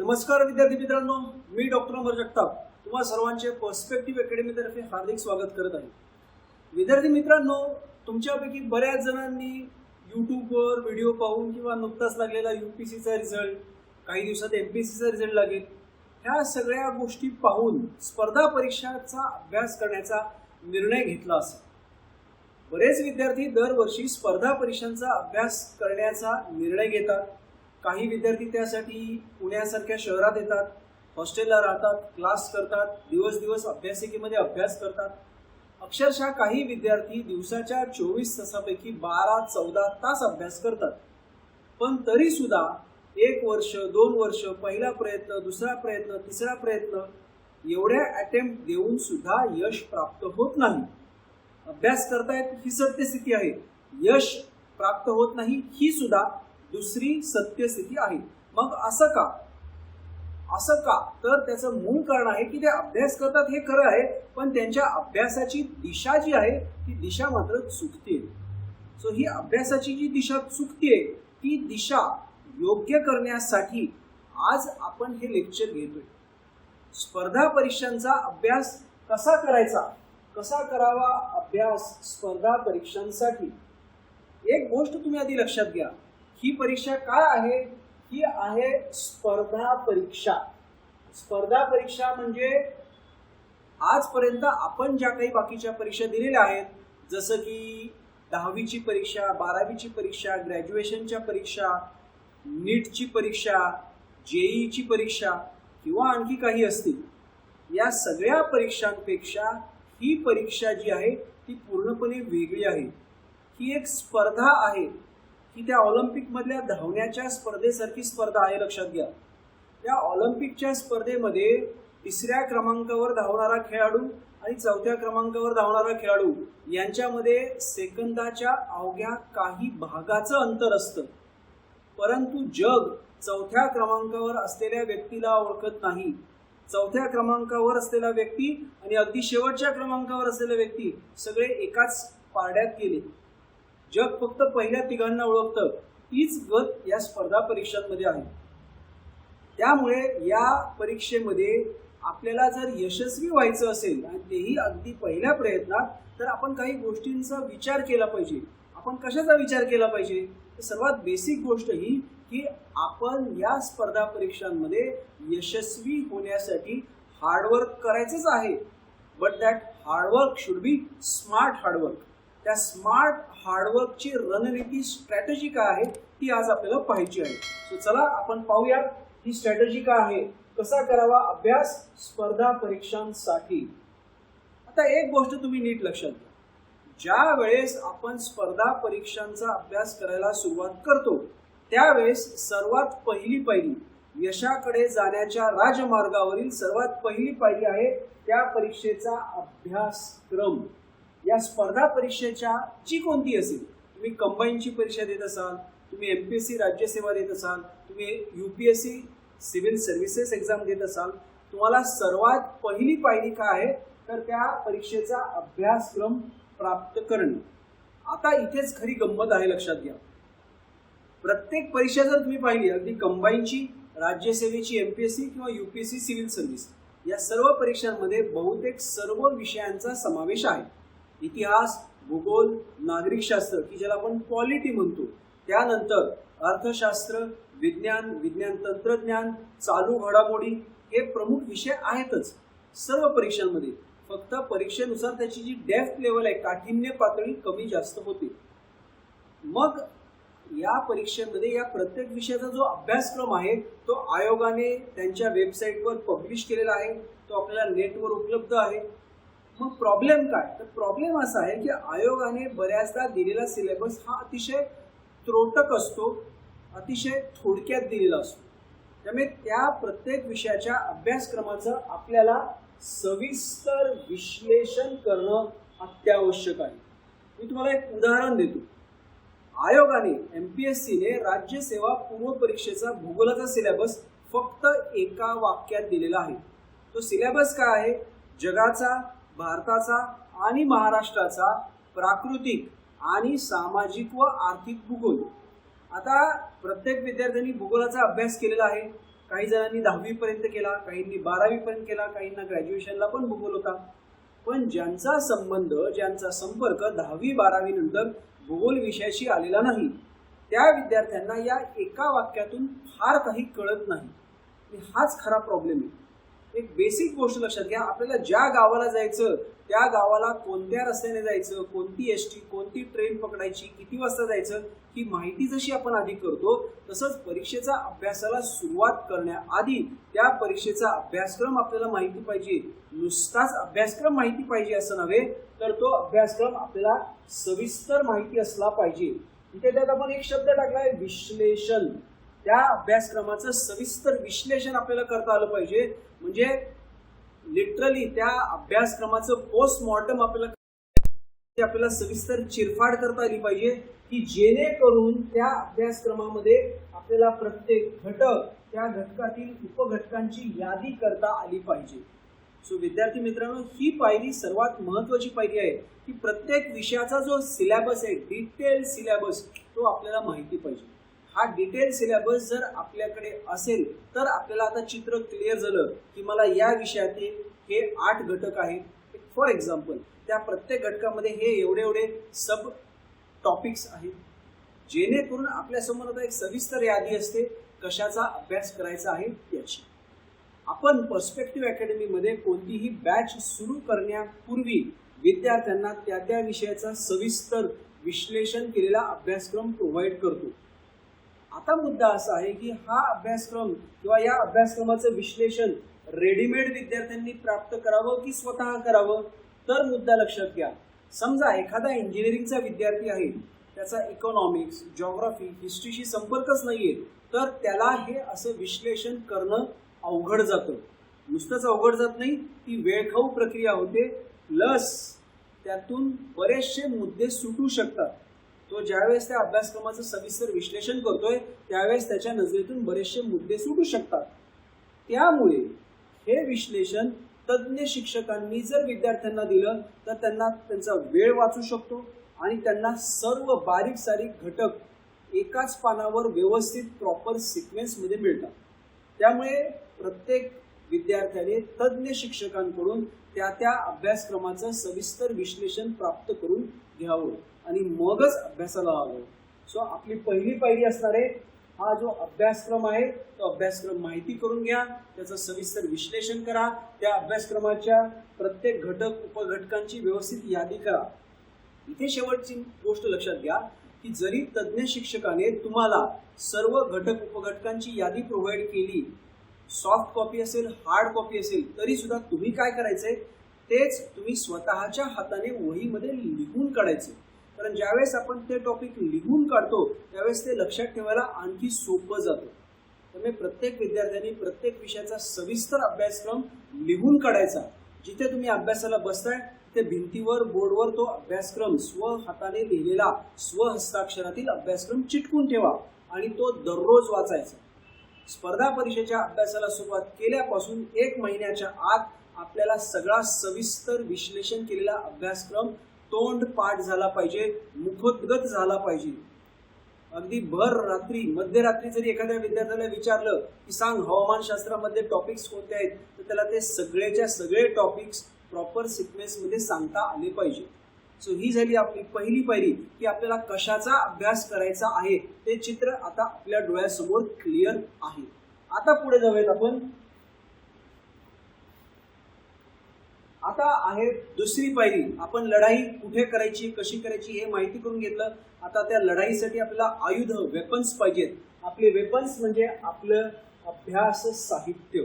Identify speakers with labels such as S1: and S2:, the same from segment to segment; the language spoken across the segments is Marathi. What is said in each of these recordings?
S1: नमस्कार विद्यार्थी मित्रांनो, मी डॉक्टर अमर जगताप तुम्हा सर्वांचे पर्स्पेक्टिव्ह अकॅडमी तर्फे हार्दिक स्वागत करत आहे। विद्यार्थी मित्रांनो, तुमच्यापैकी बऱ्याच जणांनी यूट्यूबवर व्हिडिओ पाहून किंवा नुकताच लागलेला यूपीएससीचा रिझल्ट, काही दिवसात एमपीएससीचा रिझल्ट लागेल, ह्या सगळ्या गोष्टी पाहून स्पर्धा परीक्षाचा अभ्यास करण्याचा निर्णय घेतला असेल। बरेच विद्यार्थी दरवर्षी स्पर्धा परीक्षांचा अभ्यास करण्याचा निर्णय घेतात। काही विद्यार्थी त्यासाठी पुण्यासारख्या शहरात येतात, हॉस्टेलला राहतात, क्लास करतात, दिवस अभ्यासिकेमध्ये अभ्यास करतात। अक्षरशः काही विद्यार्थी दिवसाच्या 24 तासापैकी 12-14 तास अभ्यास करतात। पण तरी सुद्धा 1 वर्ष, 2 वर्ष, पहिला प्रयत्न, दुसरा प्रयत्न, तिसरा प्रयत्न एवढ्या अटेम्प्ट देऊन सुद्धा यश प्राप्त होत नाही। अभ्यास करतायत ही सत्यस्थिती आहे, यश प्राप्त होत नाही ही सुद्धा दुसरी सत्यस्थिती आहे। मग असं का? तर त्याचं मूळ कारण आहे की ते अभ्यास करतात हे खरं आहे, पण त्यांच्या अभ्यासाची दिशा जी आहे ती दिशा मात्र चुकते। सो ही अभ्यासाची जी दिशा चुकते ती दिशा योग्य करण्यासाठी आज आपण हे लेक्चर घेतोय। स्पर्धा परीक्षांचा अभ्यास कसा करायचा, कसा करावा अभ्यास स्पर्धा परीक्षांसाठी। एक गोष्ट तुम्ही आधी लक्षात घ्या, ही परीक्षा काय आहे? ही आहे स्पर्धा परीक्षा। स्पर्धा परीक्षा म्हणजे आजपर्यंत आपण ज्या काही बाकीच्या परीक्षा दिलेल्या आहेत, जसं की 10वीची परीक्षा, 12वीची परीक्षा, ग्रॅज्युएशनच्या परीक्षा, नीटची परीक्षा, जेईची परीक्षा किंवा आणखी काही असतील, या सगळ्या परीक्षांपेक्षा ही परीक्षा जी आहे ती पूर्णपणे वेगळी आहे। ही एक स्पर्धा आहे, की त्या ऑलिम्पिकमधल्या धावण्याच्या स्पर्धेसारखी स्पर्धा आहे। लक्षात घ्या, त्या ऑलिम्पिकच्या स्पर्धेमध्ये 3ऱ्या क्रमांकावर धावणारा खेळाडू आणि 4थ्या क्रमांकावर धावणारा खेळाडू यांच्यामध्ये सेकंदाच्या अवघ्या काही भागाचं अंतर असतं, परंतु जग 4थ्या क्रमांकावर असलेल्या व्यक्तीला ओळखत नाही। 4थ्या क्रमांकावर असलेला व्यक्ती आणि अगदी शेवटच्या क्रमांकावर असलेला व्यक्ती सगळे एकाच पारड्यात गेले। जग फक्त पहिल्या तिघांना ओळखतं। तीच गत या स्पर्धा परीक्षांमध्ये आहे। त्यामुळे या परीक्षेमध्ये आपल्याला जर यशस्वी व्हायचं असेल आणि तेही अगदी पहिल्या प्रयत्नात, तर आपण काही गोष्टींचा विचार केला पाहिजे। आपण कशाचा विचार केला पाहिजे? तर सर्वात बेसिक गोष्ट ही की आपण या स्पर्धा परीक्षांमध्ये यशस्वी होण्यासाठी हार्डवर्क करायचंच आहे, but that hard work should be smart hard work. त्या स्मार्ट हार्डवर्कची रणनीती, स्ट्रॅटेजी काय आहे ती आज आपल्याला पाहायची आहे। सो चला आपण पाहूया ही स्ट्रॅटेजी काय आहे, कसा करावा अभ्यास स्पर्धा परीक्षांसाठी। आता एक गोष्ट तुम्ही नीट लक्षात घ्या, ज्या वेळेस आपण स्पर्धा परीक्षांचा अभ्यास करायला सुरुवात करतो त्यावेळेस सर्वात पहिली पायरी, यशाकडे जाण्याच्या राजमार्गावरील सर्वात पहिली पायरी आहे त्या परीक्षेचा अभ्यासक्रम। या स्पर्धा परीक्षेच्या जी कोणती असेल, तुम्ही कंबाईनची परीक्षा देत असाल, तुम्ही एमपीएससी राज्यसेवा देत असाल, तुम्ही यूपीएससी सिव्हिल सर्व्हिसेस एक्झाम देत असाल, तुम्हाला सर्वात पहिली पायरी काय आहे तर त्या परीक्षेचा अभ्यासक्रम प्राप्त करणे। आता इथेच खरी गंमत आहे, लक्षात घ्या। प्रत्येक परीक्षा जर तुम्ही पाहिली, अगदी कंबाईनची, राज्यसेवेची, एमपीएससी किंवा यूपीएससी सिव्हिल सर्व्हिस, या सर्व परीक्षांमध्ये बहुतेक सर्व विषयांचा समावेश आहे। इतिहास, भूगोल, नागरिकशास्त्र की ज्याला आपण पॉलिटी म्हणतो, त्यानंतर अर्थशास्त्र, विज्ञान, विज्ञान तंत्रज्ञान, चालू घडामोडी हे प्रमुख विषय आहेतच सर्व परीक्षांमध्ये। फक्त परीक्षेनुसार त्याची जी डेप्थ लेवल आहे, काठिण्य पातळी कमी जास्त होते। मग या परीक्षेमध्ये या प्रत्येक विषयाचा जो अभ्यासक्रम आहे तो आयोगाने त्यांच्या वेबसाईटवर पब्लिश केलेला आहे, तो आपल्याला नेटवर उपलब्ध आहे। मग प्रॉब्लेम काय? तर प्रॉब्लेम असा आहे की आयोगाने बऱ्याचदा दिलेला सिलेबस हा अतिशय त्रोटक असतो, अतिशय थोडक्यात दिलेला असतो। त्यामुळे त्या प्रत्येक विषयाच्या अभ्यासक्रमाचं आपल्याला सविस्तर विश्लेषण करणं अत्यावश्यक आहे। मी तुम्हाला एक उदाहरण देतो। आयोगाने, एमपीएससीने राज्यसेवा पूर्व परीक्षेचा भूगोलाचा सिलेबस फक्त एका वाक्यात दिलेला आहे। तो सिलेबस काय आहे? जगाचा, भारताचा आणि महाराष्ट्राचा प्राकृतिक आणि सामाजिक व आर्थिक भूगोल। आता प्रत्येक विद्यार्थ्यांनी भूगोलाचा अभ्यास केलेला आहे, काही जणांनी 10वी पर्यंत केला, काहींनी 12वी पर्यंत केला, काहींना ग्रॅज्युएशनला पण भूगोल होता. पण ज्यांचा संबंध, ज्यांचा संपर्क 10वी 12वी नंतर भूगोल विषयाशी आलेला नाही, त्या विद्यार्थ्यांना या एका वाक्यातून फार काही कळत नाही. आणि हाच खरा प्रॉब्लेम आहे. एक बेसिक गोष्ट लक्षात घ्या, आपल्याला ज्या गावाला जायचं त्या गावाला कोणत्या रस्त्याने जायचं, कोणती एसटी, कोणती ट्रेन पकडायची, किती वाजता जायचं, ही माहिती जशी आपण आधी करतो, तसंच परीक्षेचा अभ्यासाला सुरुवात करण्याआधी त्या परीक्षेचा अभ्यासक्रम आपल्याला माहिती पाहिजे. नुसताच अभ्यासक्रम माहिती पाहिजे असं नव्हे, तर तो अभ्यासक्रम आपल्याला सविस्तर माहिती असला पाहिजे. इथे त्यात आपण एक शब्द टाकलाय, विश्लेषण. त्या अभ्यासक्रमाचं सविस्तर विश्लेषण आपल्याला करता आलं पाहिजे. म्हणजे लिटरली त्या अभ्यासक्रमाचं पोस्टमॉर्टम आपल्याला सविस्तर चिरफाड करता आली पाहिजे, की जेणेकरून त्या अभ्यासक्रमामध्ये आपल्याला प्रत्येक घटक, त्या घटकातील उपघटकांची यादी करता आली पाहिजे. सो विद्यार्थी मित्रांनो, ही पायरी सर्वात महत्वाची पायरी आहे, की प्रत्येक विषयाचा जो सिलेबस आहे, डिटेल सिलेबस, तो आपल्याला माहिती पाहिजे. हा डिटेल सिलेबस जर आपल्याकडे असेल तर आपल्याला आता चित्र क्लिअर झालं, की मला या विषयातील हे 8 घटक आहेत. फॉर एक्झाम्पल, त्या प्रत्येक घटकामध्ये हे एवढे सब टॉपिक्स आहेत, जेणेकरून आपल्यासमोर आता एक सविस्तर यादी असते कशाचा अभ्यास करायचा आहे त्याची. आपण पर्स्पेक्टिव्ह अकॅडमीमध्ये कोणतीही बॅच सुरू करण्यापूर्वी विद्यार्थ्यांना त्या विषयाचा सविस्तर विश्लेषण केलेला अभ्यासक्रम प्रोव्हाइड करतो. आता मुद्दा असा आहे की हा अभ्यासक्रम किंवा या अभ्यासक्रमाचं विश्लेषण रेडीमेड विद्यार्थ्यांनी प्राप्त करावं की स्वतः करावं. तर मुद्दा लक्षात घ्या, समजा एखादा इंजिनिअरिंगचा विद्यार्थी आहे, त्याचा इकॉनॉमिक्स, जिओग्राफी, हिस्ट्रीशी संपर्कच नाहीये, तर त्याला हे असं विश्लेषण करणं अवघड जातं. नुसतंच अवघड जात नाही, ती वेळखाऊ प्रक्रिया होते, प्लस त्यातून बरेचसे मुद्दे सुटू शकतात. तो ज्यावेळेस त्या अभ्यासक्रमाचं सविस्तर विश्लेषण करतोय त्यावेळेस त्याच्या नजरेतून बरेचसे मुद्दे सुटू शकतात. त्यामुळे हे विश्लेषण तज्ज्ञ शिक्षकांनी जर विद्यार्थ्यांना दिलं तर त्यांना त्यांचा वेळ वाचू शकतो आणि त्यांना सर्व बारीक सारीक घटक एकाच पानावर व्यवस्थित प्रॉपर सिक्वेन्समध्ये मिळतात. त्यामुळे प्रत्येक विद्यार्थ्याने तज्ज्ञ शिक्षकांकडून त्या अभ्यासक्रमाचं सविस्तर विश्लेषण प्राप्त करून घ्यावं आणि मगच अभ्यासाला लावावं. सो आपली पहिली पायरी असणार आहे, हा जो अभ्यासक्रम आहे तो अभ्यासक्रम माहिती करून घ्या, त्याचं सविस्तर विश्लेषण करा, त्या अभ्यासक्रमाच्या प्रत्येक घटक उपघटकांची व्यवस्थित यादी करा. इथे शेवटची गोष्ट लक्षात घ्या, की जरी तज्ज्ञ शिक्षकाने तुम्हाला सर्व घटक उपघटकांची यादी प्रोव्हाइड केली, सॉफ्ट कॉपी असेल, हार्ड कॉपी असेल, तरी सुद्धा तुम्ही काय करायचंय, तेच तुम्ही स्वतःच्या हाताने वहीमध्ये लिहून काढायचे. कारण ज्यावेळेस आपण ते टॉपिक लिहून काढतो त्यावेळेस ते लक्षात ठेवायला आणखी सोपं जातं. त्यामुळे प्रत्येक विद्यार्थ्यांनी प्रत्येक विषयाचा सविस्तर अभ्यासक्रम लिहून काढायचा. जिथे तुम्ही अभ्यासाला बसताय तिथे भिंतीवर, बोर्डवर तो अभ्यासक्रम स्व हाताने लिहिलेला स्वहस्ताक्षरातील अभ्यासक्रम चिटकून ठेवा आणि तो दररोज वाचायचा. स्पर्धा परीक्षेच्या अभ्यासाला सुरुवात केल्यापासून 1 महिन्याच्या आत आपल्याला सगळा सविस्तर विश्लेषण केलेला अभ्यासक्रम तोंड पाठ झाला पाहिजे, मुखोद्गत झाला पाहिजे. अगदी भर रात्री, मध्यरात्री जरी एखाद्या विद्यार्थ्याला विचारलं की सांग हवामानशास्त्रामध्ये टॉपिक्स कोणते आहेत, तर त्याला ते सगळेच्या सगळे टॉपिक्स प्रॉपर सिक्वेन्समध्ये सांगता आले पाहिजे. सो ही झाली आपली पहिली पायरी, की आपल्याला कशाचा अभ्यास करायचा आहे ते चित्र आता आपल्या डोळ्यासमोर क्लिअर आहे. आता पुढे जाऊयात आपण. आता आहे दुसरी पायरी. आपण लढाई कुठे करायची, कशी करायची हे माहिती करून घेतलं. आता त्या लढाईसाठी आपल्याला आयुध, वेपन्स पाहिजेत. आपले वेपन्स म्हणजे आपलं अभ्यास साहित्य.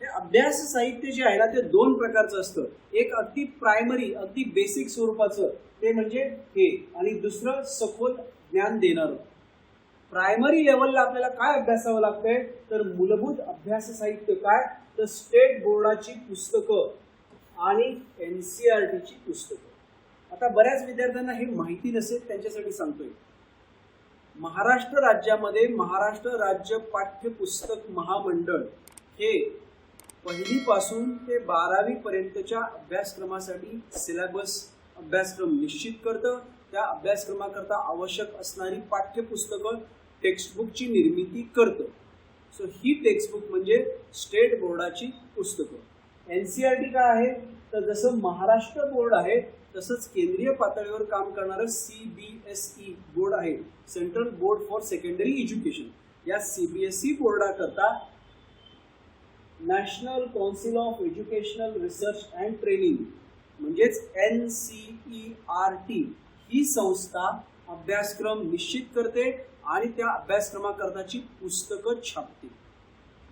S1: हे अभ्यास साहित्य जे आहे ना ते 2 प्रकारचं असतं. एक अगदी प्रायमरी, अगदी बेसिक स्वरूपाचं, ते म्हणजे हे, आणि दुसरं सखोल ज्ञान देणारं. प्रायमरी लेवलला आपल्याला काय अभ्यासावं लागतंय, तर मूलभूत अभ्यास साहित्य. काय तर स्टेट बोर्डाची पुस्तकं आणि NCERTची पुस्तकं. आता बऱ्याच विद्यार्थ्यांना हे माहिती नसेल त्यांच्यासाठी सांगतोय. महाराष्ट्र राज्यामध्ये महाराष्ट्र राज्य पाठ्यपुस्तक महामंडळ हे 1ली पासून ते 12वी पर्यंतच्या अभ्यासक्रमासाठी सिलेबस अभ्यासक्रम निश्चित करतं. त्या अभ्यासक्रमाकरता आवश्यक असणारी पाठ्यपुस्तकं, टेक्स्टबुकची निर्मिती करतं. सो ही टेक्स्टबुक म्हणजे स्टेट बोर्डाची पुस्तकं. NCERT काय आहे तर जसं महाराष्ट्र बोर्ड आहे तसंच केंद्रीय पातळीवर काम करणारं CBSE बोर्ड आहे, central board for secondary education. या CBSE बोर्डाकरता national council of educational research and training म्हणजेच NCERT ही संस्था अभ्यासक्रम निश्चित करते आणि त्या अभ्यासक्रमाकरताची पुस्तकं छापते.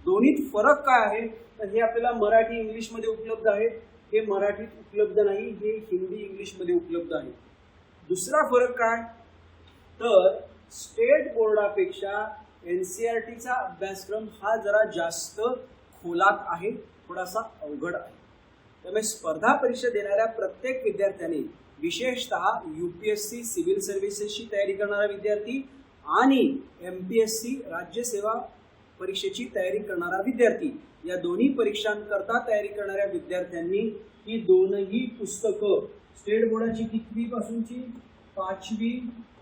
S1: दोन्हीत फरक काय आहे तर हे आपल्याला मराठी इंग्लिशमध्ये उपलब्ध आहे, हे मराठीत उपलब्ध नाही, हे हिंदी इंग्लिशमध्ये उपलब्ध आहे. दुसरा फरक काय तर स्टेट बोर्डापेक्षा NCERTचा अभ्यासक्रम हा जरा जास्त खोलात आहे, थोडासा अवघड आहे. त्यामुळे स्पर्धा परीक्षा देणाऱ्या प्रत्येक विद्यार्थ्याने विशेषतः UPSC सिव्हिल सर्व्हिसेसची तयारी करणारा विद्यार्थी आणि MPSC राज्य सेवा परीक्षेची तयारी करणारा विद्यार्थी या दोन्ही परीक्षांकरता तयारी करणाऱ्या विद्यार्थ्यांनी ही दोनही पुस्तकं स्टेट बोर्डाची कितवी पासूनची 5वी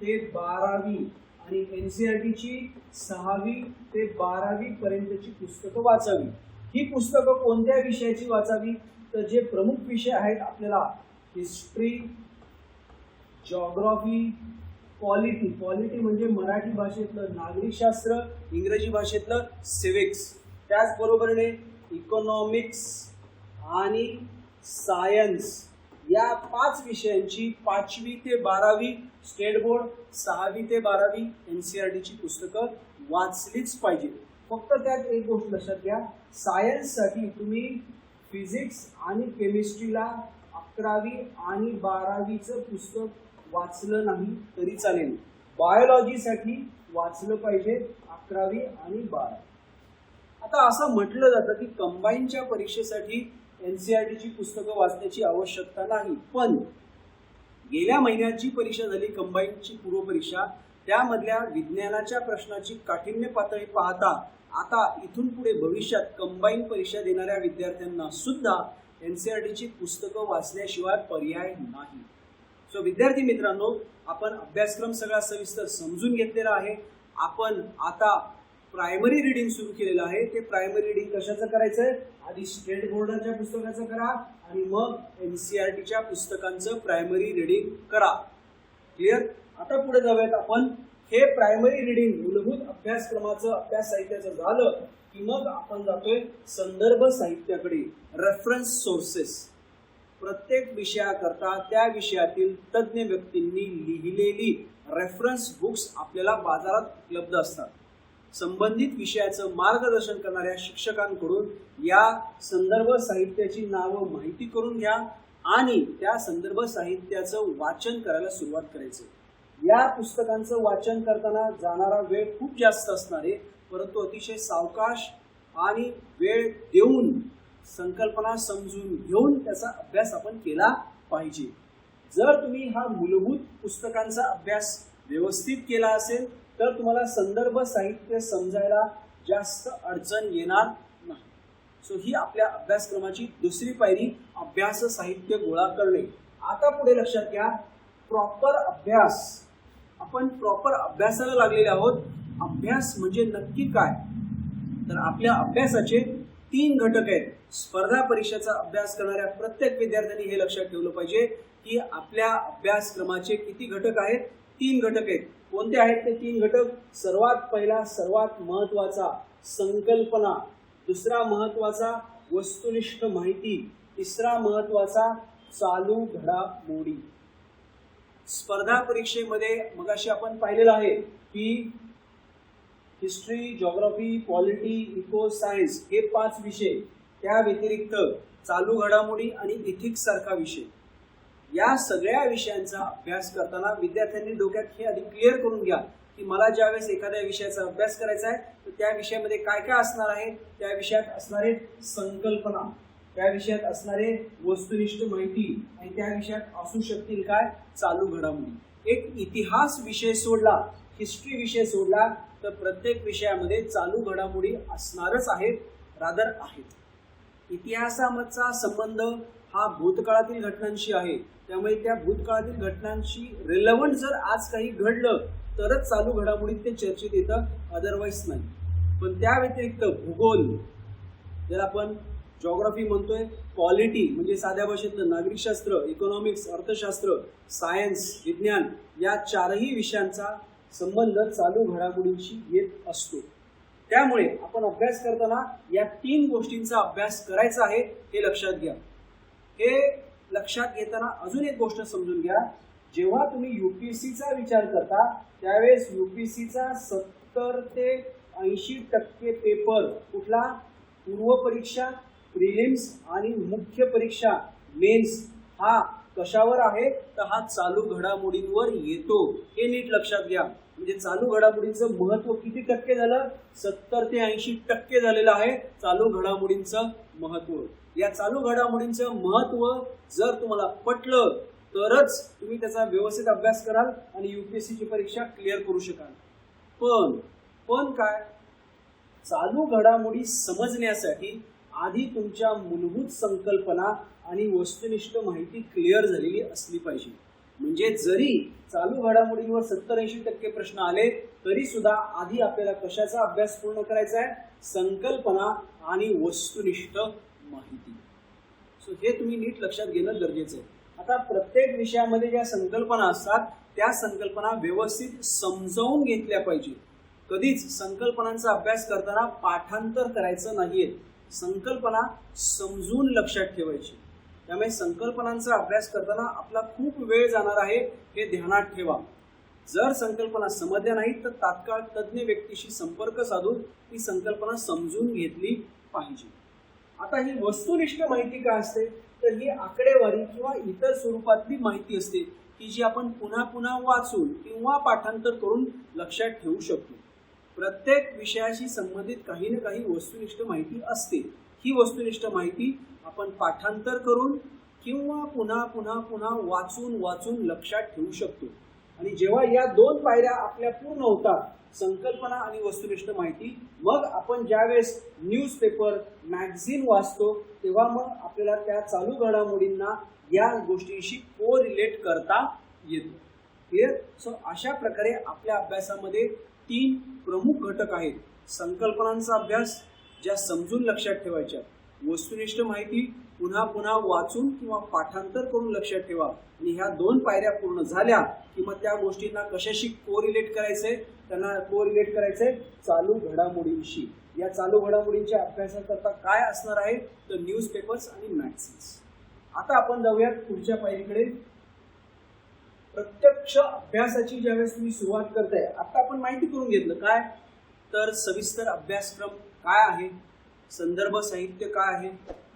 S1: ते 12वी आणि NCERTची 6वी ते 12वी पर्यंतची पुस्तकं वाचावी. ही पुस्तकं कोणत्या विषयाची वाचावी तर जे प्रमुख विषय आहेत आपल्याला हिस्ट्री, जिओग्राफी, पॉलिटी म्हणजे मराठी भाषेतलं नागरिकशास्त्र, इंग्रजी भाषेतलं सिव्हिक्स, त्याचबरोबरने इकॉनॉमिक्स आणि सायन्स या 5 विषयांची 5वी ते 12वी स्टेट बोर्ड, 6वी ते 12वी NCERTची पुस्तकं वाचलीच पाहिजे. फक्त त्यात एक गोष्ट लक्षात घ्या, सायन्ससाठी तुम्ही फिजिक्स आणि केमिस्ट्रीला 11वी आणि 12वीचं पुस्तक वाचलं नाही तरी चालेल. बायोलॉजीसाठी वाचलं पाहिजे 11वी आणि 12वी. आता असं म्हटलं जातं की कंबाईनच्या परीक्षेसाठी NCERTची पुस्तकं वाचण्याची आवश्यकता नाही, पण गेल्या महिन्यात जी परीक्षा झाली कंबाईनची पूर्वपरीक्षा, त्यामधल्या विज्ञानाच्या प्रश्नाची काठिण्य पातळी पाहता आता इथून पुढे भविष्यात कंबाईन परीक्षा देणाऱ्या विद्यार्थ्यांना सुद्धा NCERTची पुस्तकं वाचण्याशिवाय पर्याय नाही. सो विद्यार्थी मित्रांनो, आपण अभ्यासक्रम सगळा सविस्तर समजून घेतलेला आहे. आपण आता प्रायमरी रिडिंग सुरू केलेलं आहे. ते प्रायमरी रिडिंग कशाचं करायचंय, आधी स्टेट बोर्डाच्या पुस्तकाचं करा आणि मग NCERTच्या पुस्तकांचं प्रायमरी रिडिंग करा. क्लिअर. आता पुढे जाऊयात आपण. हे प्रायमरी रिडिंग मूलभूत अभ्यासक्रमाचं अभ्यास साहित्याचं झालं की मग आपण जातोय संदर्भ साहित्याकडे, रेफरन्स सोर्सेस. प्रत्येक विषयाकरता त्या विषयातील तज्ज्ञ व्यक्तींनी लिहिलेली रेफरन्स बुक्स आपल्याला बाजारात उपलब्ध असतात. संबंधित विषयाचं मार्गदर्शन करणाऱ्या शिक्षकांकडून या संदर्भ साहित्याची नावं माहिती करून घ्या आणि त्या संदर्भ साहित्याचं वाचन करायला सुरुवात करायचं. या पुस्तकांचं वाचन करताना जाणारा वेळ खूप जास्त असणार आहे, परंतु अतिशय सावकाश आणि वेळ देऊन संकल्पना समजून घेऊन त्याचा अभ्यास आपण केला पाहिजे. जर तुम्ही हा मूलभूत पुस्तकांचा अभ्यास व्यवस्थित केला असेल तर तुम्हाला संदर्भ साहित्य समजायला जास्त अडचण येणार नाही. सो ही आपल्या अभ्यासक्रमाची दुसरी पायरी, अभ्यास साहित्य गोळा करणे. आता पुढे लक्षात घ्या, प्रॉपर अभ्यास. आपण प्रॉपर अभ्यासाला लागलेले आहोत. अभ्यास म्हणजे नक्की काय तर आपल्या अभ्यासाचे 3 घटक आहेत. स्पर्धा परीक्षेचा अभ्यास करणाऱ्या प्रत्येक विद्यार्थ्यांनी हे लक्षात ठेवलं पाहिजे की आपल्या अभ्यासक्रमाचे किती घटक आहेत, 3 घटक आहेत. कोणते आहेत ते 3 घटक? सर्वात पहिला, सर्वात महत्वाचा संकल्पना, दुसरा महत्वाचा वस्तुनिष्ठ माहिती, तिसरा महत्वाचा चालू घडामोडी. स्पर्धा परीक्षेमध्ये मगाशी आपण पाहिलेलं आहे की history, geography, polity, eco science हे 5 विषय, त्या व्यतिरिक्त चालू घडामोडी आणि इथिक्स सारखा विषय. या सगळ्या विषयांचा अभ्यास करताना विद्यार्थ्यांनी डोक्यात हे आधी क्लिअर करून घ्या की मला ज्यावेळेस एखाद्या विषयाचा अभ्यास करायचा आहे तर त्या विषयामध्ये काय काय असणार आहे. त्या विषयात असणारे संकल्पना, त्या विषयात असणारे वस्तुनिष्ठ माहिती आणि त्या विषयात असू शकतील काय चालू घडामोडी. एक इतिहास विषय सोडला, हिस्ट्री विषय सोडला तर प्रत्येक विषयामध्ये चालू घडामोडी असणारच आहेत, रादर आहेत. इतिहासाचा संबंध हा भूतकाळातील घटनांशी आहे, त्यामुळे त्या भूतकाळातील घटनांशी रिलेव्हंट जर आज काही घडलं तरच चालू घडामोडीत ते चर्चेत येतं, अदरवाईज नाही. पण त्या व्यतिरिक्त भूगोल, ज्याला आपण जॉग्राफी म्हणतोय, पॉलिटी म्हणजे साध्या भाषेतलं नागरिकशास्त्र, इकॉनॉमिक्स अर्थशास्त्र, सायन्स विज्ञान, या चारही विषयांचा संबंध चालू घडामोडींशी येत असतो. त्यामुळे आपण अभ्यास करताना या 3 गोष्टींचा अभ्यास करायचा आहे हे लक्षात घ्या. हे लक्षात घेताना अजून एक गोष्ट समजून घ्या. जेव्हा तुम्ही यूपीएससीचा विचार करता त्यावेळेस यूपीएससीचा 70 ते 80% पेपर कुठला? पूर्व परीक्षा, प्रिलिम्स आणि मुख्य परीक्षा मेन्स हा कशावर आहे? तर हा चालू घडामोडींवर येतो. हे नीट लक्षात घ्या. म्हणजे चालू घडामोडींचं महत्व किती टक्के झालं? 70 ते 80% झालेलं आहे चालू घडामोडींचं महत्व. या चालू घडामोडींचं महत्व जर तुम्हाला पटलं तरच तुम्ही त्याचा व्यवस्थित अभ्यास कराल आणि यूपीएससीची परीक्षा क्लिअर करू शकाल. पण काय? चालू घडामोडी समजण्यासाठी आधी तुमच्या मूलभूत संकल्पना आणि वस्तुनिष्ठ माहिती क्लिअर झालेली असली पाहिजे. म्हणजे जरी चालू घडामोडींवर 70-80% प्रश्न आले तरी सुद्धा आधी आपल्याला कशाचा अभ्यास पूर्ण करायचा आहे? संकल्पना आणि वस्तुनिष्ठ माहिती. सो हे तुम्ही नीट लक्षात घेणं गरजेचं आहे. आता प्रत्येक विषयामध्ये ज्या संकल्पना असतात त्या संकल्पना व्यवस्थित समजावून घेतल्या पाहिजे. कधीच संकल्पनांचा अभ्यास करताना पाठांतर करायचं नाहीये. संकल्पना समजून लक्षात ठेवायची. त्यामुळे संकल्पनांचा अभ्यास करताना आपला खूप वेळ जाणार आहे हे ध्यानात ठेवा. जर संकल्पना समजल्या नाहीत तर तात्काळ तज्ज्ञ व्यक्तीशी संपर्क साधून ती संकल्पना समजून घेतली पाहिजे. आता ही वस्तुनिष्ठ माहिती काय असते? तर ही आकडेवारी किंवा इतर स्वरूपातली माहिती असते की जी आपण पुन्हा पुन्हा वाचून किंवा पाठांतर करून लक्षात ठेवू शकतो. प्रत्येक विषयाशी संबंधित काही ना काही वस्तुनिष्ठ माहिती असते. ही वस्तुनिष्ठ माहिती आपण पाठांतर करून किंवा पुन्हा पुन्हा पुन्हा वाचून लक्षात ठेवू शकतो. आणि जेव्हा या 2 पायऱ्या आपल्या पूर्ण होतात, संकल्पना आणि वस्तुनिष्ठ माहिती, मग आपण ज्यावेळेस न्यूजपेपर, मॅगझिन वाचतो तेव्हा मग आपल्याला त्या चालू घडामोडींना या गोष्टींशी कोरिलेट करता येतो. क्लिअर? सो अशा प्रकारे आपल्या अभ्यासामध्ये 3 प्रमुख घटक आहेत. संकल्पनांचा अभ्यास ज्या समजून लक्षात ठेवायच्या, वस्तुनिष्ठ माहिती पुन्हा पुन्हा वाचून किंवा पाठांतर करून लक्षात ठेवा. आणि ह्या 2 पायऱ्या पूर्ण झाल्या की मग त्या गोष्टींना कशाशी कोरिलेट करायचंय? त्यांना कोरिलेट करायचंय चालू घडामोडींशी. या चालू घडामोडींच्या अभ्यासाकरता काय असणार आहे? तर न्यूजपेपर्स आणि मॅगझिन्स. आता आपण जाऊयात पुढच्या पायरीकडे. प्रत्यक्ष अभ्यासाची ज्यावेळेस तुम्ही सुरुवात करताय, आता आपण माहिती करून घेतलं काय? तर सविस्तर अभ्यासक्रम काय आहे, संदर्भ साहित्य काय आहे,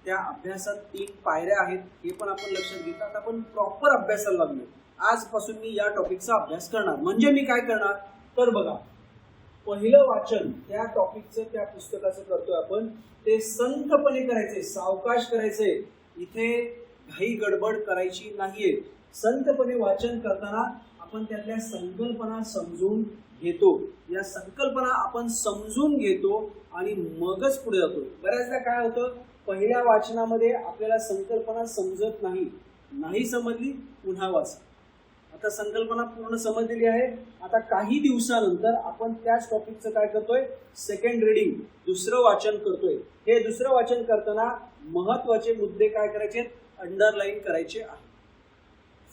S1: त्या अभ्यासात 3 पायऱ्या आहेत हे पण आपण लक्षात घेतलं. आता आपण प्रॉपर अभ्यासाला लागलो. आजपासून मी या टॉपिकचा अभ्यास करणार. म्हणजे मी काय करणार? तर बघा, पहिलं वाचन त्या टॉपिकचं, त्या पुस्तकाचं करतोय आपण, ते संथपणे करायचंय, सावकाश करायचंय. इथे घाई गडबड करायची नाहीये. संथपणे वाचन करताना आपण त्यातल्या संकल्पना समजून घेतो. या संकल्पना आपण समजून घेतो आणि मगच पुढे जातो. बऱ्याचदा काय होतं, पहिल्या वाचनामध्ये आपल्याला संकल्पना समजत नाही समजली, पुन्हा वाचा. आता संकल्पना पूर्ण समजलेली आहे. आता काही दिवसानंतर आपण त्याच टॉपिकचं काय करतोय? सेकंड रीडिंग, दुसरं वाचन करतोय. हे दुसरं वाचन करताना महत्वाचे मुद्दे काय करायचे? अंडरलाईन करायचे आहे.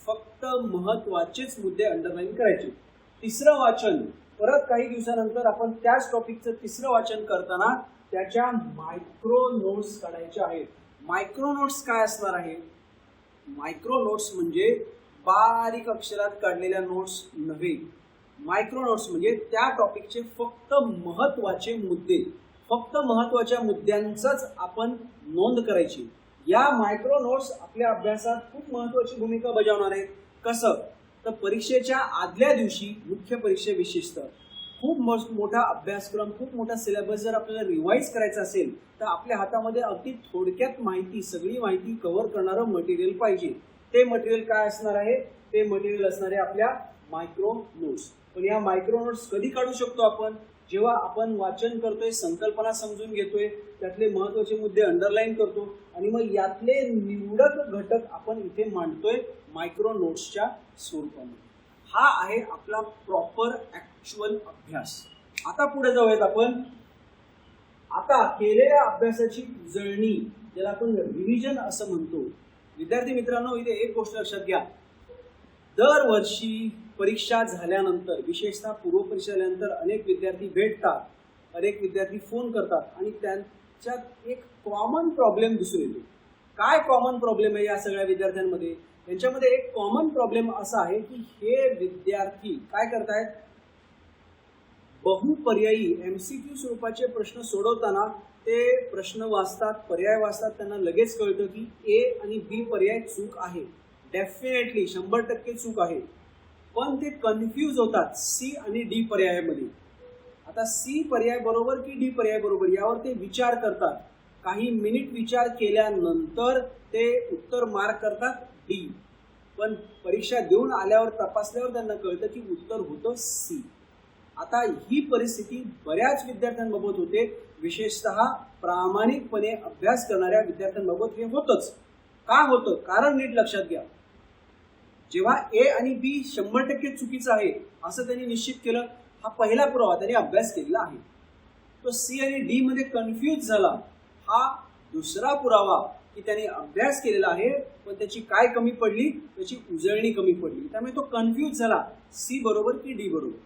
S1: फक्त महत्वाचेच मुद्दे अंडरलाईन करायचे. तिसरं वाचन, परत काही दिवसानंतर आपण त्याच टॉपिकचं तिसरं वाचन करताना त्याच्या मायक्रो नोट्स काढायच्या आहेत. मायक्रो नोट्स काय असणार आहे? मायक्रो नोट्स म्हणजे बारीक अक्षरात काढलेल्या नोट्स नव्हे. मायक्रो नोट्स म्हणजे त्या टॉपिकचे फक्त महत्वाचे मुद्दे, फक्त महत्वाच्या मुद्द्यांचाच आपण नोंद करायची. या मायक्रो नोट्स आपल्या अभ्यासात खूप महत्वाची भूमिका बजावणार आहेत. कसं? तर परीक्षेच्या आदल्या दिवशी, मुख्य परीक्षे विशेषतः, खूप मोठा अभ्यासक्रम, खूप मोठा सिलेबस जर आपल्याला रिवाईज करायचा असेल तर आपल्या हातामध्ये अगदी थोडक्यात माहिती, सगळी माहिती कव्हर करणारं मटेरियल पाहिजे. ते मटेरियल काय असणार आहे? ते मटेरियल असणार आहे आपल्या मायक्रो नोट्स. पण या मायक्रो नोट्स कधी काढू शकतो आपण? जेव्हा आपण वाचन करतोय, संकल्पना समजून घेतोय, त्यातले महत्वाचे मुद्दे अंडरलाईन करतो आणि मग यातले निवडक घटक आपण इथे मांडतोय मायक्रो नोट्सच्या स्वरूपामध्ये. हा आहे आपला प्रॉपर ऍक्च्युअल अभ्यास. आता पुढे जाऊयात आपण. आता केलेल्या अभ्यासाची उजळणी, ज्याला आपण रिव्हिजन असं म्हणतो. विद्यार्थी मित्रांनो, इथे एक गोष्ट लक्षात घ्या. दरवर्षी परीक्षा झाल्यानंतर, विशेषतः पूर्व परीक्षा झाल्यानंतर अनेक विद्यार्थी भेटतात, अनेक विद्यार्थी फोन करतात आणि त्यांच्यात एक कॉमन प्रॉब्लेम दिसून येतो. काय कॉमन प्रॉब्लेम आहे या सगळ्या विद्यार्थ्यांमध्ये? त्यांच्यामध्ये एक कॉमन प्रॉब्लेम असा आहे की हे विद्यार्थी काय करतायत, बहुपर्यायी MCQ स्वरूपाचे प्रश्न सोडवताना ते प्रश्न वाचतात, पर्याय वाचतात, त्यांना लगेच कळतं की A आणि B पर्याय चूक आहे, डेफिनेटली 100% चूक आहे. पण ते कन्फ्यूज होतात C आणि D पर्यायामध्ये. आता C पर्याय बरोबर की D पर्याय बरोबर यावर ते विचार करतात. काही मिनिट विचार केल्यानंतर ते उत्तर मार्क करतात D. पण परीक्षा देऊन आल्यावर तपासल्यावर त्यांना कळतं की उत्तर होतं C. आता ही परिस्थिती बऱ्याच विद्यार्थ्यांबाबत होते, विशेषतः प्रामाणिकपणे अभ्यास करणाऱ्या विद्यार्थ्यांबाबत हे होतच. का होतं? कारण नीट लक्षात घ्या. जेव्हा A आणि B 100% चुकीचं आहे असं त्यांनी निश्चित केलं, हा पहिला पुरावा, त्यांनी अभ्यास केलेला आहे. तो C आणि D मध्ये कन्फ्यूज झाला, हा दुसरा पुरावा की त्याने अभ्यास केलेला आहे पण त्याची काय कमी पडली, त्याची उजळणी कमी पडली. त्यामुळे तो कन्फ्यूज झाला C बरोबर की D बरोबर.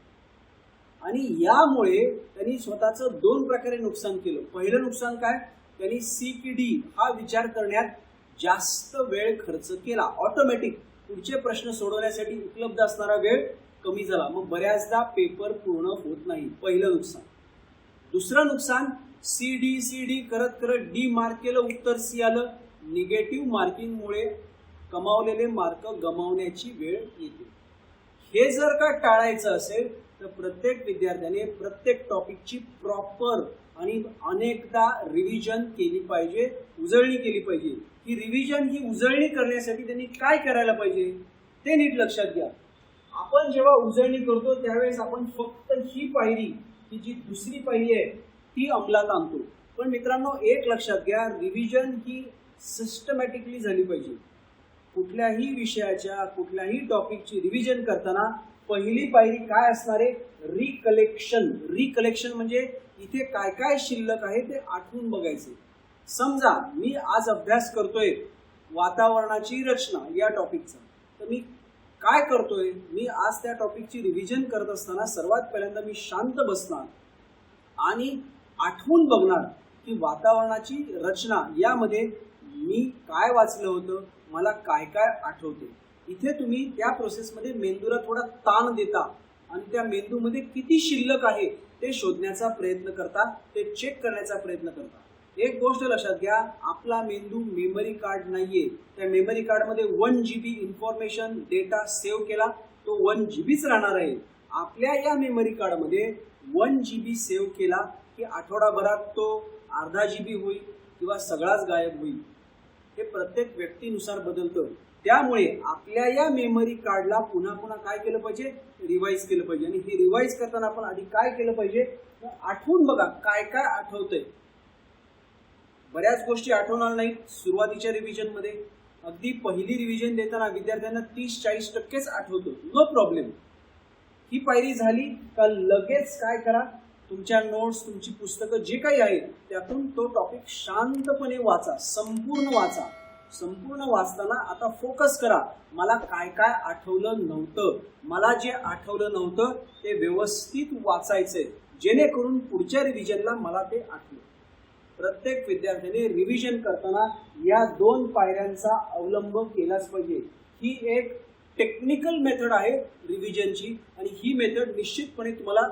S1: आणि यामुळे त्यांनी स्वतःचं 2 प्रकारे नुकसान केलं. पहिलं नुकसान काय, त्यांनी C की D हा विचार करण्यात जास्त वेळ खर्च केला. ऑटोमॅटिक पुढचे प्रश्न सोडवण्यासाठी उपलब्ध असणारा वेळ कमी झाला, मग बऱ्याचदा पेपर पूर्ण होत नाही. पहिलं नुकसान. दुसरं नुकसान, CD करत करत D मार्क केलं, उत्तर C आलं. निगेटिव्ह मार्किंगमुळे कमावलेले मार्क गमावण्याची वेळ येते. हे जर का टाळायचं असेल तर प्रत्येक विद्यार्थ्याने प्रत्येक टॉपिकची प्रॉपर आणि अनेकदा रिव्हिजन केली पाहिजे, उजळणी केली पाहिजे. ही रिव्हिजन, ही उजळणी करण्यासाठी त्यांनी काय करायला पाहिजे ते नीट लक्षात घ्या. आपण जेव्हा उजळणी करतो त्यावेळेस आपण फक्त ही पायरी, ही जी दुसरी पायरी आहे ती अंमलात आणतो. पण मित्रांनो, एक लक्षात घ्या, रिव्हिजन ही सिस्टमॅटिकली झाली पाहिजे. कुठल्याही विषयाच्या, कुठल्याही टॉपिकची रिव्हिजन करताना पहिली पायरी काय असणार आहे, रिकलेक्शन. रिकलेक्शन म्हणजे इथे काय काय शिल्लक आहे ते आठवून बघायचे. समजा मी आज अभ्यास करतोय वातावरणाची रचना या टॉपिकचा, तर मी काय करतोय, मी आज त्या टॉपिकची रिव्हिजन करत असताना सर्वात पहिल्यांदा मी शांत बसणार आणि आठवून बघणार की वातावरणाची रचना यामध्ये मी काय वाचलं होतं, मला काय काय आठवते. इथे तुम्ही त्या प्रोसेसमध्ये मेंदूला थोडा ताण देता आणि त्या मेंदूमध्ये किती शिल्लक आहे ते शोधण्याचा प्रयत्न करता, ते चेक करण्याचा प्रयत्न करता. एक गोष्ट लक्षात घ्या, आपला मेंदू मेमरी कार्ड नाहीये. त्या मेमरी कार्डमध्ये 1 GB इन्फॉर्मेशन डेटा सेव्ह केला, तो 1 GBच राहणार आहे. आपल्या या मेमरी कार्डमध्ये 1 GB सेव्ह केला की आठवडाभरात तो अर्धा GB होईल किंवा सगळाच गायब होईल. हे प्रत्येक व्यक्तीनुसार बदलतं. त्यामुळे आपल्या या मेमरी कार्डला पुन्हा पुन्हा काय केलं पाहिजे, रिवाइज केलं पाहिजे. आणि हे रिवाइज करताना आपण आधी काय केलं पाहिजे, तर आठवून बघा काय काय आठवतंय. बऱ्याच गोष्टी आठवणार नाहीत सुरुवातीच्या रिव्हिजन मध्ये. अगदी पहिली रिव्हिजन देताना विद्यार्थ्यांना 30-40%च आठवतं, नो प्रॉब्लेम. ही पायरी झाली का लगेच काय करा, तुमच्या नोट्स, तुमची पुस्तकं जे काही आहेत त्यातून तो टॉपिक शांतपणे वाचा, संपूर्ण वाचा. संपूर्ण वाचताना आता फोकस करा, मला काय काय आठवलं नव्हतं, मला जे आठवलं नव्हतं ते व्यवस्थित वाचायचंय, जेणेकरून पुढच्या रिव्हिजनला मला ते आठवलं. प्रत्येक विद्यार्थ्याने रिव्हिजन करताना या 2 पायऱ्यांचा अवलंब केलाच पाहिजे. ही एक टेक्निकल मेथड आहे रिव्हिजनची आणि ही मेथड निश्चितपणे तुम्हाला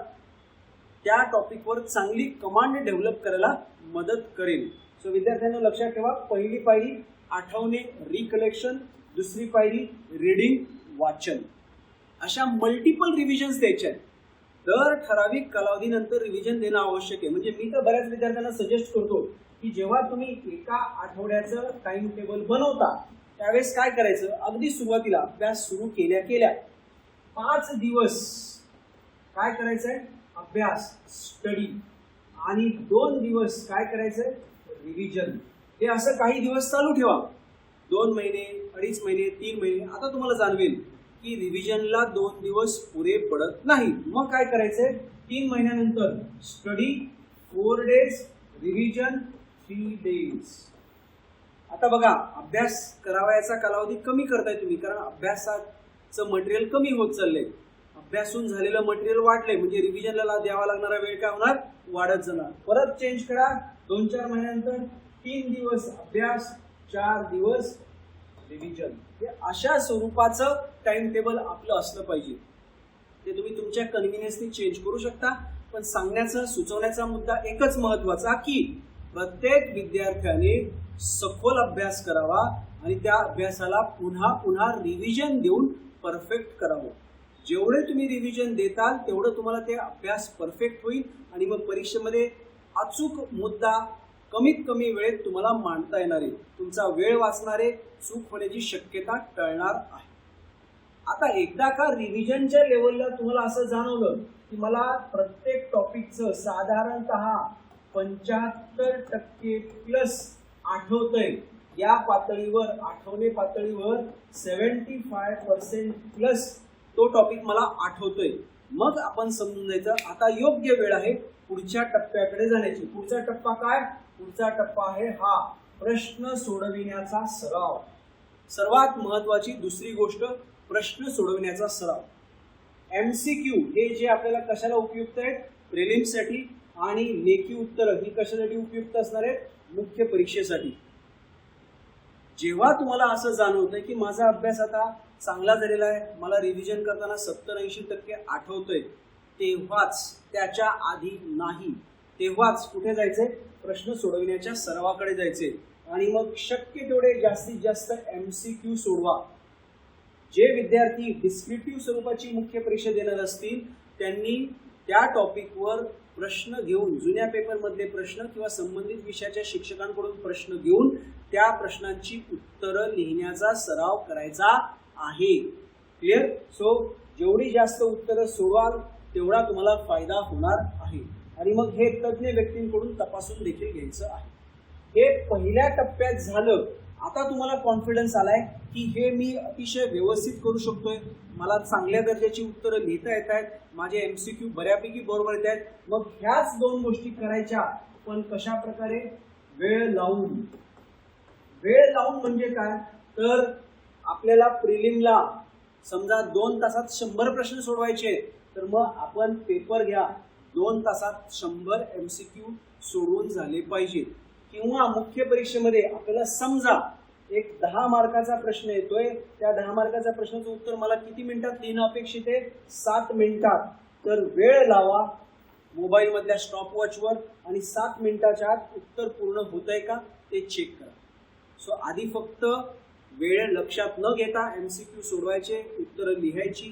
S1: त्या टॉपिकवर चांगली कमांड डेव्हलप करायला मदत करेल. सो विद्यार्थ्यांना लक्षात ठेवा, पहिली पायरी आठवणे, रिकलेक्शन. दुसरी पायरी रीडिंग, वाचन. अशा मल्टिपल रिव्हिजन्स द्यायच्या आहेत. दर ठराविक कालावधीनंतर रिव्हिजन देणं आवश्यक आहे. म्हणजे मी तर बऱ्याच विद्यार्थ्यांना सजेस्ट करतो की जेव्हा तुम्ही एका आठवड्याचं टाइम टेबल बनवता त्यावेळेस काय करायचं, अगदी सुरुवातीला अभ्यास सुरू केल्या केल्या 5 दिवस काय करायचंय, अभ्यास, स्टडी, आणि 2 दिवस काय करायचंय, रिव्हिजन. हे असं काही दिवस चालू ठेवा, 2 महिने, 2.5 महिने, 3 महिने. आता तुम्हाला जाणवेल की रिव्हिजनला 2 दिवस पुरे पडत नाही. मग काय करायचंय, 3 महिन्यानंतर स्टडी, 4 डेज रिव्हिजन 3 days. आता बघा, अभ्यास करावयाचा कालावधी कमी करताय तुम्ही, कारण अभ्यासाचं मटेरियल कमी होत चाललंय. अभ्यासून झालेलं मटेरियल वाढलंय म्हणजे रिव्हिजनला द्यावा लागणारा वेळ काय होणार, वाढत जाणार. परत चेंज करा. 2-4 महिन्यानंतर 3 दिवस अभ्यास, 4 दिवस रिव्हिजन. हे अशा स्वरूपाचं टाइम टेबल आपलं असलं पाहिजे. ते तुम्ही तुमच्या कन्व्हिनियन्सनी चेंज करू शकता, पण सांगण्याचा सुचवण्याचा मुद्दा एकच महत्वाचा की प्रत्येक विद्यार्थ्याने सखोल अभ्यास करावा आणि त्या अभ्यासाला पुन्हा पुन्हा रिव्हिजन देऊन परफेक्ट करावं. जेवढे तुम्ही रिव्हिजन देताल तेवढं तुम्हाला ते अभ्यास परफेक्ट होईल आणि मग परीक्षेमध्ये अचूक मुद्दा कमीत कमी वेळेत तुम्हाला मांडता येणार आहे. तुमचा वेळ वाचणार आहे, चूक होण्याची शक्यता टळणार आहे. आता एकदा का रिव्हिजनच्या लेवलला तुम्हाला असं जाणवलं की मला प्रत्येक टॉपिकचं साधारणतः 75% प्लस आठवतंय, या पातळीवर आठवणे पातळीवर 75% प्लस तो टॉपिक मला आठवतोय, मग आपण समजून जायचं आता योग्य वेळ आहे पुढच्या टप्प्याकडे जाण्याची. पुढचा टप्पा काय? पुढचा टप्पा आहे हा प्रश्न सोडविण्याचा सराव. सर्वात महत्वाची दुसरी गोष्ट प्रश्न सोडविण्याचा सराव. MCQ हे जे आपल्याला कशाला उपयुक्त आहेत, प्रिलिम्ससाठी, आणि लेखी उत्तर ही कशासाठी उपयुक्त असणार आहेत, मुख्य परीक्षेसाठी. जेव्हा तुम्हाला असं जाणवतंय की माझा अभ्यास आता चांगला झालेला आहे, मला रिव्हिजन करताना 70-80% आठवतंय, तेव्हाच, त्याच्या आधी नाही, तेव्हाच कुठे जायचंय, प्रश्न सोडविण्याच्या सरावाकडे जायचे आणि मग शक्य तेवढे जास्तीत जास्त MCQ सोडवा. जे विद्यार्थी डिस्क्रिप्टिव्ह स्वरूपाची मुख्य परीक्षा देणार असतील त्यांनी त्या टॉपिकवर प्रश्न घेऊन, जुन्या पेपरमधले प्रश्न किंवा संबंधित विषयाच्या शिक्षकांकडून प्रश्न घेऊन त्या प्रश्नांची उत्तरं लिहिण्याचा सराव करायचा आहे. क्लिअर? सो जेवढी जास्त उत्तरं सोडवाल तेवढा तुम्हाला फायदा होणार आहे. आणि मग हे तज्ज्ञ व्यक्तींकडून तपासून देखील घ्यायचं आहे. हे पहिल्या टप्प्यात झालं. आता तुम्हाला कॉन्फिडन्स आलाय की हे मी अतिशय व्यवस्थित करू शकतोय, मला चांगल्या दर्जाची उत्तरं लिहिता येत आहेत, माझे MCQ बऱ्यापैकी बरोबर येत आहेत. मग ह्याच 2 गोष्टी करायच्या, पण कशा प्रकारे? वेळ लावून. वेळ लावून म्हणजे काय, तर आपल्याला प्रिलिमला समजा 2 तासात 100 प्रश्न सोडवायचे, तर मग आपण पेपर घ्या, 2 तासात 100 MCQ सोडवून झाले पाहिजे. किंवा मुख्य परीक्षेमध्ये आपल्याला समजा एक 10 मार्काचा प्रश्न येतोय, त्या 10 मार्काचा प्रश्नाचं उत्तर मला किती मिनिटात लिहिणं अपेक्षित आहे, 7 मिनिटात. तर वेळ लावा मोबाईल मधल्या स्टॉप वॉचवर आणि 7 मिनिटाच्या आत उत्तर पूर्ण होतंय का ते चेक करा. सो आधी फक्त वेळ लक्षात न घेता MCQ सोडवायचे, उत्तरं लिहायची.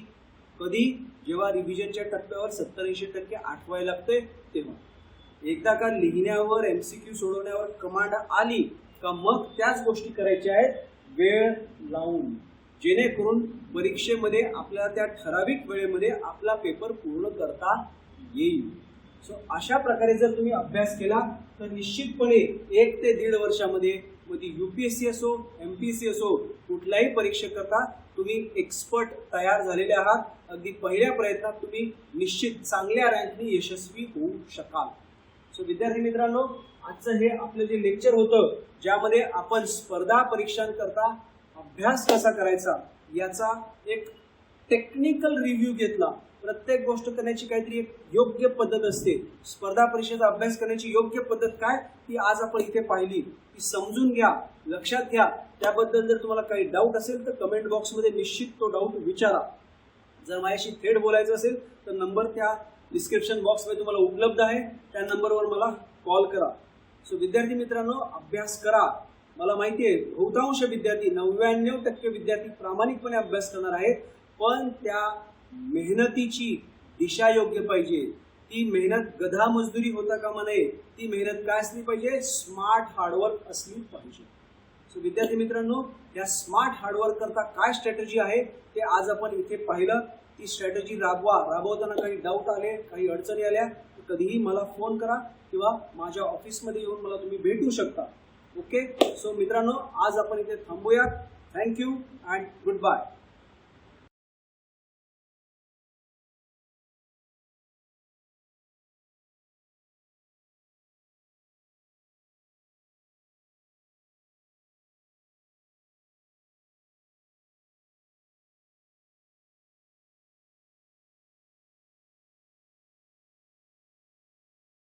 S1: कधी? जेव्हा रिव्हिजनच्या टप्प्यावर 70-80% आठवायला लागतंय तेव्हा. एकदा का लिहिण्यावर, MCQ सोडवण्यावर कमांड आली का मग त्याच गोष्टी करायच्या आहेत वेळ लावून, जेणेकरून परीक्षेमध्ये आपल्याला त्या ठराविक वेळेमध्ये आपला पेपर पूर्ण करता येईल. सो अशा प्रकारे जर तुम्ही अभ्यास केला तर निश्चितपणे 1 ते 1.5 वर्षामध्ये मध्ये UPSC असो, MPSC असो, कुठल्याही परीक्षेकरता तुम्ही एक्सपर्ट तयार झालेले आहात. अगदी पहिल्या प्रयत्नात तुम्ही निश्चित चांगल्या रँकने यशस्वी होऊ शकाल. सो विद्यार्थी मित्रांनो, आजचं हे आपलं जे लेक्चर होतं ज्यामध्ये आपण स्पर्धा परीक्षांकरता अभ्यास कसा करायचा याचा एक टेक्निकल रिव्ह्यू घेतला. प्रत्येक गोष्ट करण्याची काहीतरी एक योग्य पद्धत असते. स्पर्धा परीक्षेचा अभ्यास करण्याची योग्य पद्धत काय ती आज आपण इथे पाहिली. ती समजून घ्या, लक्षात घ्या. त्याबद्दल जर तुम्हाला काही डाऊट असेल तर कमेंट बॉक्समध्ये निश्चित तो डाऊट विचारा. जर माझ्याशी थेट बोलायचं असेल तर नंबर त्या डिस्क्रिप्शन बॉक्समध्ये तुम्हाला उपलब्ध आहे, त्या नंबरवर मला कॉल करा. सो विद्यार्थी मित्रांनो, अभ्यास करा. मला माहिती आहे बहुतांश विद्यार्थी 99% विद्यार्थी प्रामाणिकपणे अभ्यास करणार आहेत, पण त्या मेहनतीची दिशा योग्य पाहिजे. ती मेहनत गधा मजदुरी होता कामा नये. ती मेहनत काय असली पाहिजे, स्मार्ट हार्डवर्क असली पाहिजे. सो विद्यार्थी मित्रांनो, या स्मार्ट हार्डवर्क करता काय स्ट्रॅटेजी आहे ते आज आपण इथे पाहिलं. ती स्ट्रॅटेजी राबवताना काही डाऊट आले, काही अडचणी आल्या तर कधीही मला फोन करा किंवा माझ्या ऑफिसमध्ये येऊन मला तुम्ही भेटू शकता. ओके. सो मित्रांनो, आज आपण इथे थांबूयात. Thank you and good bye.